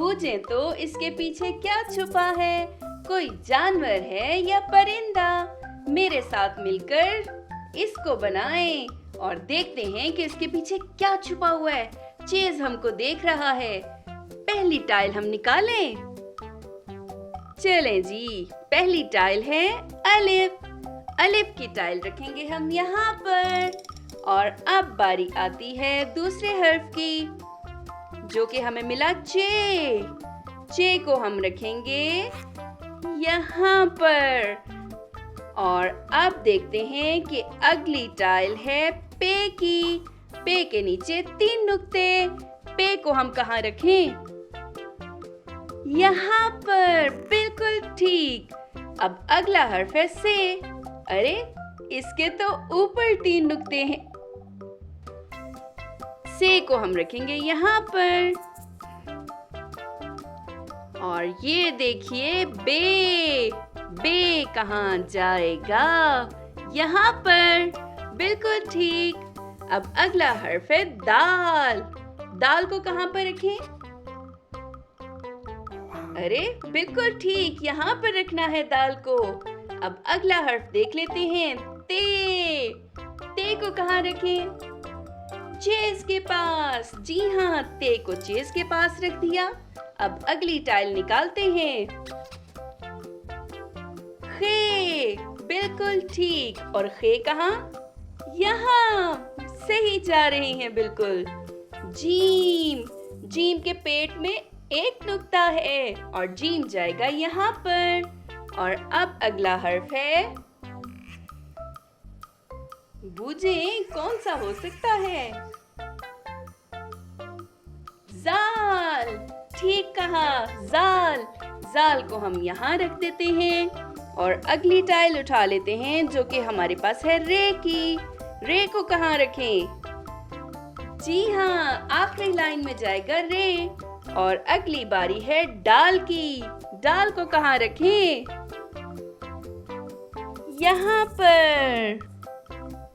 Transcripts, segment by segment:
बूझें तो इसके पीछे क्या छुपा है? कोई जानवर है या परिंदा? मेरे साथ मिलकर इसको बनाएं और देखते हैं कि इसके पीछे क्या छुपा हुआ है। चेज़ हमको देख रहा है। पहली टाइल हम निकालें। चलें जी, पहली टाइल है अलिफ। अलिफ की टाइल रखेंगे हम यहाँ पर। और अब बारी आती है दूसरे हर्फ की, जो कि हमें मिला चे। चे को हम रखेंगे यहाँ पर। और अब देखते हैं कि अगली टाइल है पे की। पे के नीचे 3 नुक्ते। पे को हम कहाँ रखें? यहाँ पर, बिल्कुल ठीक। अब अगला हर्फ है से। अरे, इसके तो ऊपर 3 नुक्ते हैं। से को हम रखेंगे यहाँ पर। और ये देखिए बे। बे कहाँ जाएगा? यहाँ पर, बिल्कुल ठीक। अब अगला हर्फ है दाल। दाल को कहाँ पर रखें? अरे, बिल्कुल ठीक, यहाँ पर रखना है दाल को। अब अगला हर्फ देख लेते हैं, ते। ते को कहाँ रखें? चेज़ के पास। जी हाँ, ते को चेज़ के पास रख दिया। अब अगली टाइल निकालते हैं। खे, बिल्कुल ठीक। और खे कहाँ? यहाँ। सही जा रहे हैं बिल्कुल। जीम। जीम के पेट में 1 नुक्ता है और जीम जाएगा यहाँ पर। और अब अगला हर्फ है, बूझें कौन सा हो सकता है? जाल। ठीक कहा, जाल। जाल को हम यहाँ रख देते हैं। और अगली टाइल उठा लेते हैं, जो कि हमारे पास है रे की। रे को कहाँ रखें? जी हाँ, आखिरी लाइन में जाएगा रे। और अगली बारी है डाल की। डाल को कहाँ रखें? यहाँ पर।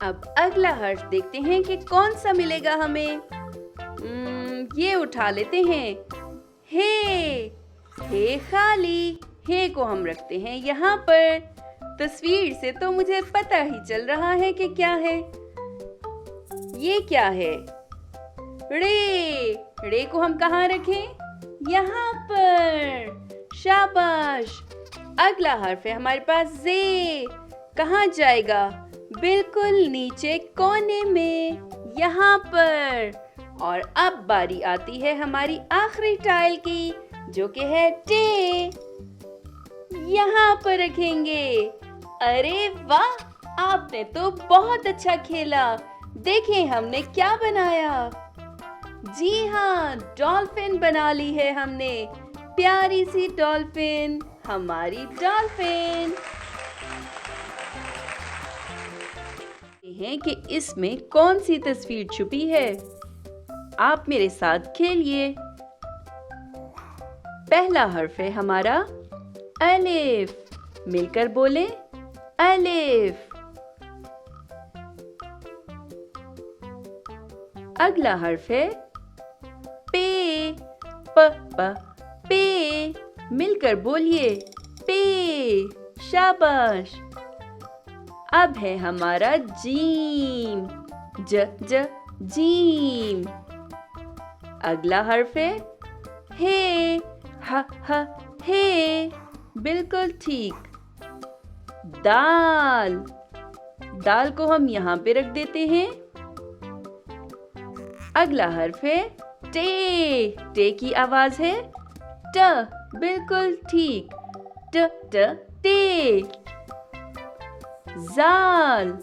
अब अगला हर्फ देखते हैं कि कौन सा मिलेगा हमें। ये उठा लेते हैं, हे। हे खाली। हे को हम रखते हैं यहाँ पर। तस्वीर से तो मुझे पता ही चल रहा है कि क्या है। ये क्या है? रे। रे को हम कहाँ रखें? यहाँ पर। शाबाश। अगला हर्फ है हमारे पास जे। कहाँ जाएगा? बिल्कुल नीचे कोने में, यहाँ पर। और अब बारी आती है हमारी आखिरी टाइल की, जो कि है टे। यहाँ पर रखेंगे। अरे वाह, आपने तो बहुत अच्छा खेला। देखें हमने क्या बनाया। जी हाँ, डॉल्फिन बना ली है हमने। प्यारी सी डॉल्फिन, हमारी डॉल्फिन। हैं कि इसमें कौन सी तस्वीर छुपी है। आप मेरे साथ खेलिए। पहला हर्फ है हमारा अलिफ। मिलकर बोले, अलिफ। अगला हर्फ है पे। पे। मिलकर बोलिए, पे। शाबाश। अब है हमारा जीम। जीम। अगला हर्फ है हे। हे। बिल्कुल ठीक। दाल। दाल को हम यहाँ पे रख देते हैं। अगला हर्फ है टे। टे की आवाज है ट। बिल्कुल ठीक। टे। जाल।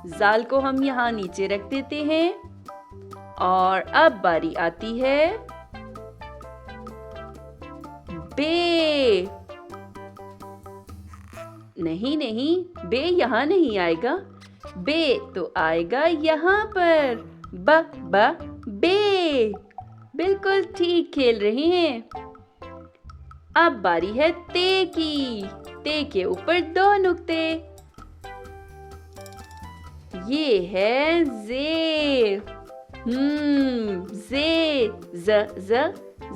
जाल को हम यहाँ नीचे रख देते हैं। और अब बारी आती है बे। नहीं, बे यहाँ नहीं आएगा। बे तो आएगा यहाँ पर। बे। बिल्कुल ठीक खेल रहे हैं। अब बारी है ते की। ते के ऊपर 2 नुक्ते। ये है जे। जे।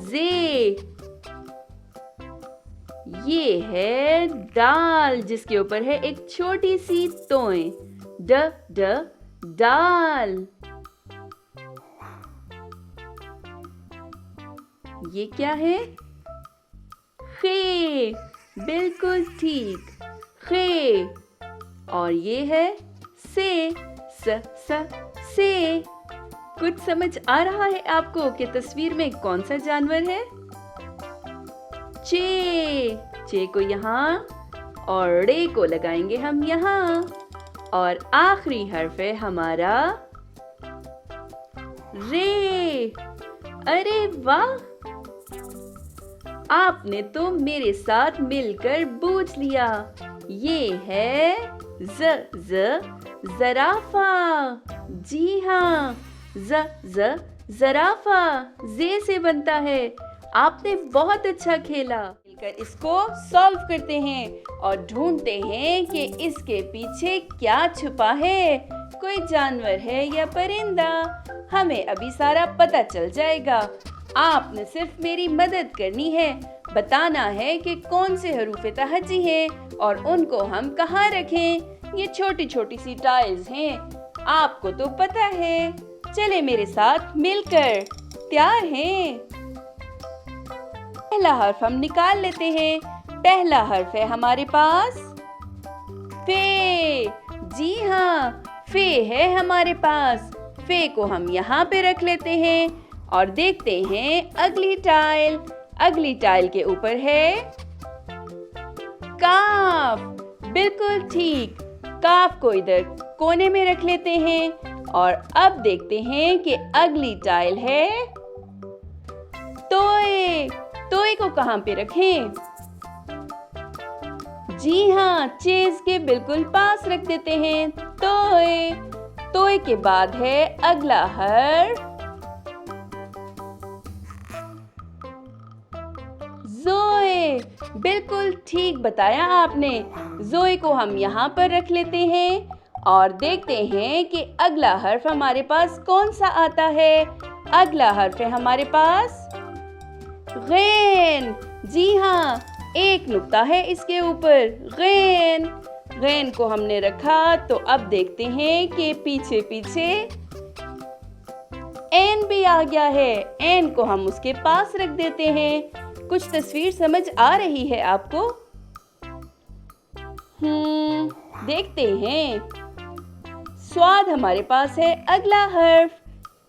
जे। ये है दाल जिसके ऊपर है एक छोटी सी तोय। ड ड दाल। ये क्या है? खे। बिल्कुल ठीक, खे। और ये है से। स स से। कुछ समझ आ रहा है आपको कि तस्वीर में कौन सा जानवर है? चे। चे को यहाँ और रे को लगाएंगे हम यहाँ। और आखिरी हर्फ है हमारा रे। अरे वाह, आपने तो मेरे साथ मिलकर बूझ लिया। ये है ज़राफ़ा। जी हाँ, ज़राफ़ा जे से बनता है। आपने बहुत अच्छा खेला। मिलकर इसको सॉल्व करते हैं और ढूंढते हैं कि इसके पीछे क्या छुपा है। कोई जानवर है या परिंदा? हमें अभी सारा पता चल जाएगा। आपने सिर्फ मेरी मदद करनी है, बताना है कि कौन से हरूफ तहज्जी हैं और उनको हम कहाँ रखें। ये छोटी छोटी सी टाइल्स हैं, आपको तो पता है। चले मेरे साथ मिलकर। तैयार हैं? पहला हर्फ हम निकाल लेते हैं। पहला हर्फ है हमारे पास फे। जी हाँ, फे है हमारे पास। फे को हम यहाँ पे रख लेते हैं और देखते हैं अगली टाइल। अगली टाइल के ऊपर है काफ। बिल्कुल ठीक, काफ को इधर कोने में रख लेते हैं और अब देखते हैं कि अगली टाइल है तोय। तोय को कहाँ पे रखें? जी हाँ, चेज के बिल्कुल पास रख देते हैं तोय। तोय के बाद है अगला हर्फ ज़ोए। बिल्कुल ठीक बताया आपने। ज़ोए को हम यहाँ पर रख लेते हैं और देखते हैं कि अगला हर्फ हमारे पास कौन सा आता है। अगला हर्फ है हमारे पास गैन। जी हाँ, एक नुक्ता है इसके ऊपर, गैन। गैन को हमने रखा तो अब देखते हैं कि पीछे पीछे एन भी आ गया है। एन को हम उसके पास रख देते हैं। कुछ तस्वीर समझ आ रही है आपको? देखते हैं। स्वाद हमारे पास है अगला हर्फ।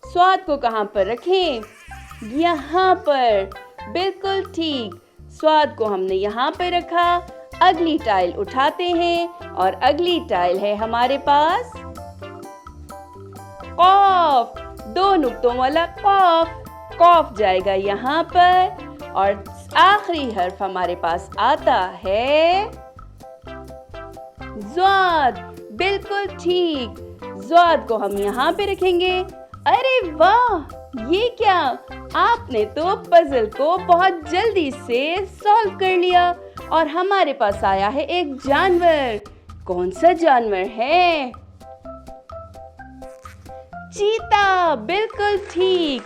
स्वाद को कहाँ पर रखें? यहाँ पर। बिल्कुल ठीक, स्वाद को हमने यहाँ पर रखा। अगली टाइल उठाते हैं और अगली टाइल है हमारे पास कॉफ। दो नुक्तों वाला कॉफ। कॉफ जाएगा यहाँ पर और आखिरी हर्फ हमारे पास आता है ज़्वाद। बिल्कुल ठीक, ज़्वाद को हम यहाँ पे रखेंगे। अरे वाह, ये क्या! आपने तो पजल को बहुत जल्दी से सॉल्व कर लिया और हमारे पास आया है एक जानवर। कौन सा जानवर है? चीता। बिल्कुल ठीक,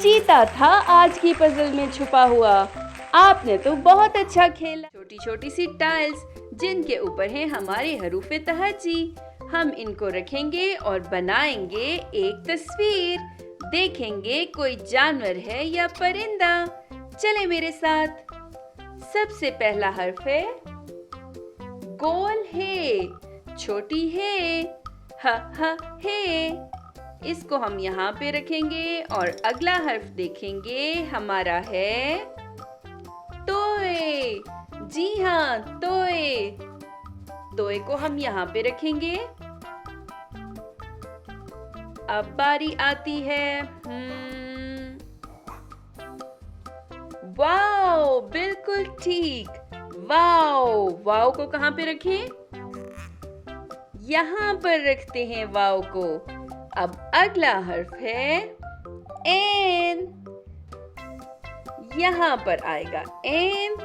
चीता था आज की पजल में छुपा हुआ। आपने तो बहुत अच्छा खेला। छोटी छोटी सी टाइल्स जिनके ऊपर है हमारे हरूफे तहज्जी। हम इनको रखेंगे और बनाएंगे एक तस्वीर। देखेंगे कोई जानवर है या परिंदा। चले मेरे साथ। सबसे पहला हर्फ है गोल है, छोटी है, ह है। इसको हम यहाँ पे रखेंगे और अगला हर्फ देखेंगे हमारा है तोय। जी हाँ, तोय। तोय को हम यहाँ पे रखेंगे। अब बारी आती है वाओ। बिल्कुल ठीक, वाओ। वाओ को कहाँ पे रखें? यहाँ पर रखते हैं वाओ को। अब अगला हर्फ है एन। यहाँ पर आएगा एन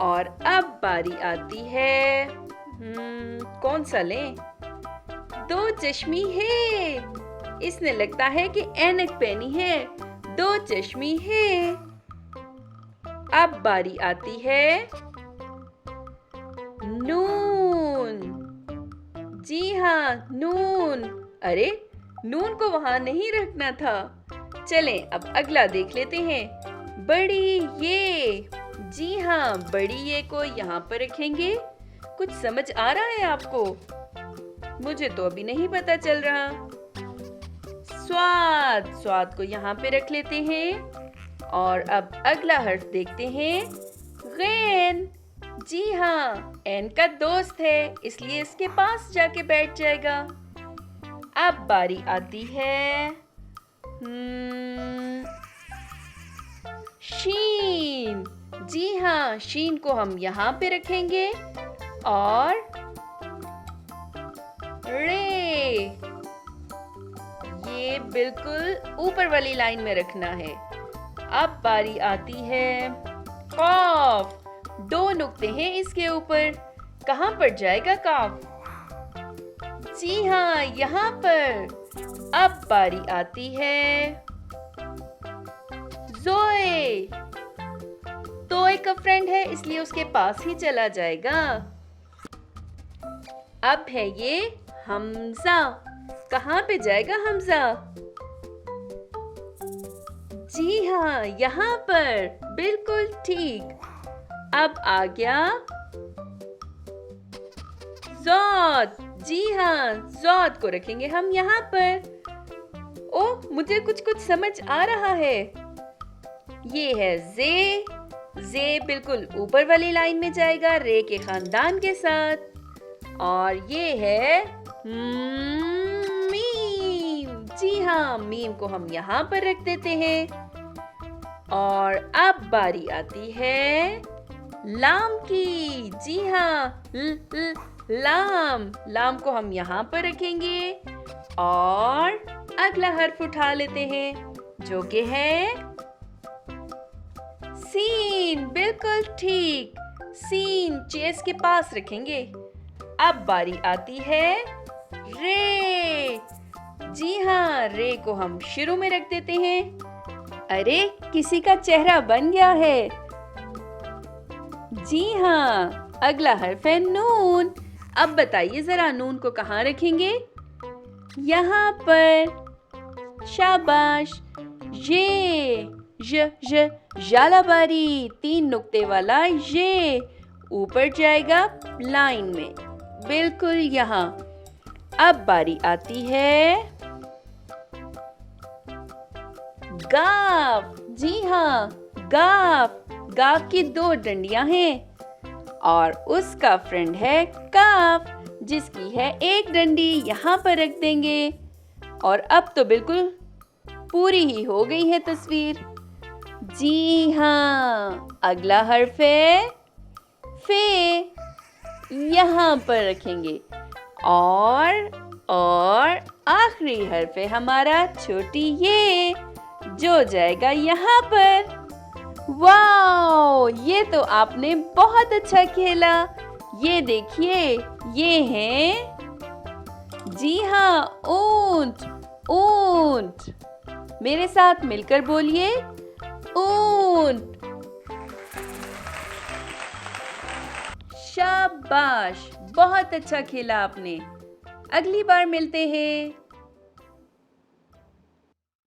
और अब बारी आती है कौन सा लें? दो चश्मी है। इसने लगता है कि ऐनक पहनी है। दो चश्मी है। अब बारी आती है नून। जी हाँ, नून। अरे, नून को वहां नहीं रखना था। चलें, अब अगला देख लेते हैं। बड़ी ये। जी हाँ, बड़ी ये को यहाँ पर रखेंगे। कुछ समझ आ रहा है आपको? मुझे तो अभी नहीं पता चल रहा। स्वाद, स्वाद को यहाँ पे रख लेते हैं। और अब अगला हर्फ देखते हैं। गैन। जी हाँ, एन का दोस्त है, इसलिए इसके पास जाके बैठ जाएगा। अब बारी आती है शीन। जी हाँ, शीन को हम यहाँ पे रखेंगे। और रे, ये बिल्कुल ऊपर वाली लाइन में रखना है। अब बारी आती है कॉफ। दो नुक्ते हैं इसके ऊपर। कहाँ पर जाएगा कॉफ? जी हाँ, यहाँ पर। अब बारी आती है ज़ोए। तोए का फ्रेंड है, इसलिए उसके पास ही चला जाएगा। अब है ये हमजा। कहाँ पे जाएगा हमजा? जी हाँ, यहाँ पर। बिल्कुल ठीक। अब आ गया ज़ौद। जी हाँ, ज़ौद को रखेंगे हम यहाँ पर। ओह, मुझे कुछ कुछ समझ आ रहा है। ये है जे। जे बिल्कुल ऊपर वाली लाइन में जाएगा रे के खानदान के साथ। और ये है मीम। जी हाँ, मीम को हम यहाँ पर रख देते हैं। और अब बारी आती है लाम की। जी हाँ, लाम। लाम को हम यहाँ पर रखेंगे। और अगला हर्फ उठा लेते हैं, जो कि है सीन। बिल्कुल ठीक। सीन चेस के पास रखेंगे। अब बारी आती है रे। जी हाँ, रे को हम शुरू में रख देते हैं। अरे, किसी का चेहरा बन गया है। जी हाँ, अगला हर्फ है नून। अब बताइए जरा, नून को कहाँ रखेंगे? यहाँ पर। शाबाश। ये ज जालाबारी, 3 नुक्ते वाला ये ऊपर जाएगा लाइन में, बिल्कुल यहाँ। अब बारी आती है गाफ। जी हाँ, गाफ। गाफ की 2 डंडियां हैं और उसका फ्रेंड है काफ, जिसकी है 1 डंडी। यहाँ पर रख देंगे। और अब तो बिल्कुल पूरी ही हो गई है तस्वीर। जी हाँ, अगला हर्फ है फे। यहाँ पर रखेंगे। और आखिरी हर्फ है हमारा छोटी ये, जो जाएगा यहाँ पर। वाओ, ये तो आपने बहुत अच्छा खेला। ये देखिए, ये हैं, जी हाँ, ऊंट। ऊंट। मेरे साथ मिलकर बोलिए, ऊंट। शाबाश, बहुत अच्छा खेला आपने। अगली बार मिलते हैं।